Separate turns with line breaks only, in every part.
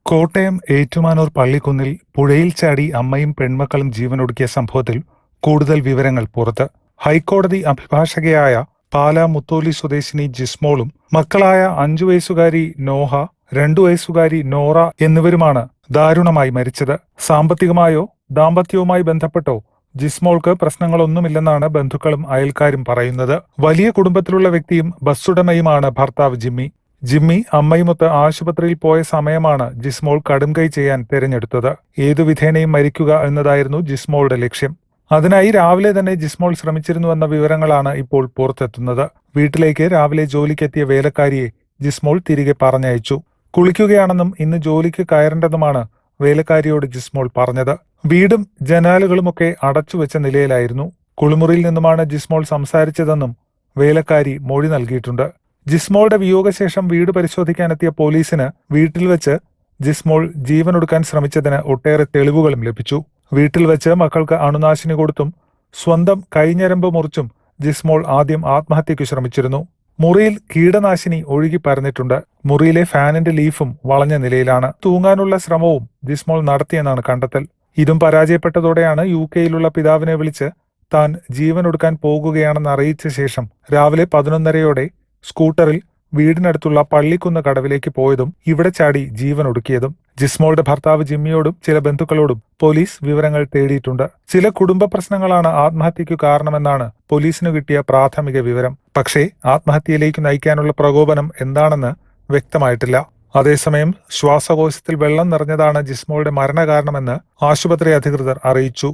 കോട്ടയം ഏറ്റുമാനൂർ പള്ളിക്കുന്നിൽ പുഴയിൽ ചാടി അമ്മയും പെൺമക്കളും ജീവനൊടുക്കിയ സംഭവത്തിൽ കൂടുതൽ വിവരങ്ങൾ പുറത്ത്. ഹൈക്കോടതി അഭിഭാഷകയായ പാലാ മുത്തോലി സ്വദേശിനി ജിസ്മോളും മക്കളായ 5 വയസ്സുകാരി നോഹ, 2 വയസ്സുകാരി നോറ എന്നിവരുമാണ് ദാരുണമായി മരിച്ചത്. സാമ്പത്തികമായോ ദാമ്പത്യവുമായി ബന്ധപ്പെട്ടോ ജിസ്മോൾക്ക് പ്രശ്നങ്ങളൊന്നുമില്ലെന്നാണ് ബന്ധുക്കളും അയൽക്കാരും പറയുന്നത്. വലിയ കുടുംബത്തിലുള്ള വ്യക്തിയും ബസ്സുടമയുമാണ് ഭർത്താവ് ജിമ്മി. ജിമ്മി അമ്മയുമൊത്ത് ആശുപത്രിയിൽ പോയ സമയമാണ് ജിസ്മോൾ കടുംകൈ ചെയ്യാൻ തിരഞ്ഞെടുത്തത്. ഏതു വിധേനയും മരിക്കുക എന്നതായിരുന്നു ജിസ്മോളുടെ ലക്ഷ്യം. അതിനായി രാവിലെ തന്നെ ജിസ്മോൾ ശ്രമിച്ചിരുന്നുവെന്ന വിവരങ്ങളാണ് ഇപ്പോൾ പുറത്തെത്തുന്നത്. വീട്ടിലേക്ക് രാവിലെ ജോലിക്കെത്തിയ വേലക്കാരിയെ ജിസ്മോൾ തിരികെ പറഞ്ഞയച്ചു. കുളിക്കുകയാണെന്നും ഇന്ന് ജോലിക്ക് കയറേണ്ടതുമാണ് വേലക്കാരിയോട് ജിസ്മോൾ പറഞ്ഞത്. വീടും ജനാലുകളുമൊക്കെ അടച്ചുവെച്ച നിലയിലായിരുന്നു. കുളിമുറിയിൽ നിന്നുമാണ് ജിസ്മോൾ സംസാരിച്ചതെന്നും വേലക്കാരി മൊഴി നൽകിയിട്ടുണ്ട്. ജിസ്മോളുടെ വിയോഗശേഷം വീട് പരിശോധിക്കാനെത്തിയ പോലീസിന് വീട്ടിൽ വെച്ച് ജിസ്മോൾ ജീവനൊടുക്കാൻ ശ്രമിച്ചതിന് ഒട്ടേറെ തെളിവുകളും ലഭിച്ചു. വീട്ടിൽ വെച്ച് മക്കൾക്ക് അണുനാശിനി കൊടുത്തും സ്വന്തം കൈഞ്ഞരമ്പ് മുറിച്ചും ജിസ്മോൾ ആദ്യം ആത്മഹത്യയ്ക്ക് ശ്രമിച്ചിരുന്നു. മുറിയിൽ കീടനാശിനി ഒഴുകി പരന്നിട്ടുണ്ട്. മുറിയിലെ ഫാനിന്റെ ലീഫും വളഞ്ഞ നിലയിലാണ്. തൂങ്ങാനുള്ള ശ്രമവും ജിസ്മോൾ നടത്തിയെന്നാണ് കണ്ടെത്തൽ. ഇതും പരാജയപ്പെട്ടതോടെയാണ് UK-യിലുള്ള പിതാവിനെ വിളിച്ച് താൻ ജീവനൊടുക്കാൻ പോകുകയാണെന്ന് അറിയിച്ച ശേഷം രാവിലെ 11:30-ഓടെ സ്കൂട്ടറിൽ വീടിനടുത്തുള്ള പള്ളിക്കുന്ന് കടവിലേക്ക് പോയതും ഇവിടെ ചാടി ജീവനൊടുക്കിയതും. ജിസ്മോളുടെ ഭർത്താവ് ജിമ്മിയോടും ചില ബന്ധുക്കളോടും പോലീസ് വിവരങ്ങൾ തേടിയിട്ടുണ്ട്. ചില കുടുംബ പ്രശ്നങ്ങളാണ് ആത്മഹത്യയ്ക്കു കാരണമെന്നാണ് പോലീസിനു കിട്ടിയ പ്രാഥമിക വിവരം. പക്ഷേ ആത്മഹത്യയിലേക്ക് നയിക്കാനുള്ള പ്രകോപനം എന്താണെന്ന് വ്യക്തമായിട്ടില്ല. അതേസമയം ശ്വാസകോശത്തിൽ വെള്ളം നിറഞ്ഞതാണ് ജിസ്മോളുടെ മരണകാരണമെന്ന് ആശുപത്രി അധികൃതർ അറിയിച്ചു.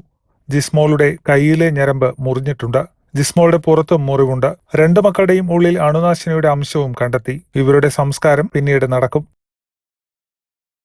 ജിസ്മോളുടെ കൈയിലെ ഞരമ്പ് മുറിഞ്ഞിട്ടുണ്ട്. ജിസ്മോളുടെ പുറത്തും മുറിവുണ്ട്. 2 മക്കളുടെയും ഉള്ളിൽ അണുനാശിനിയുടെ അംശവും കണ്ടെത്തി. ഇവരുടെ സംസ്കാരം പിന്നീട് നടക്കും.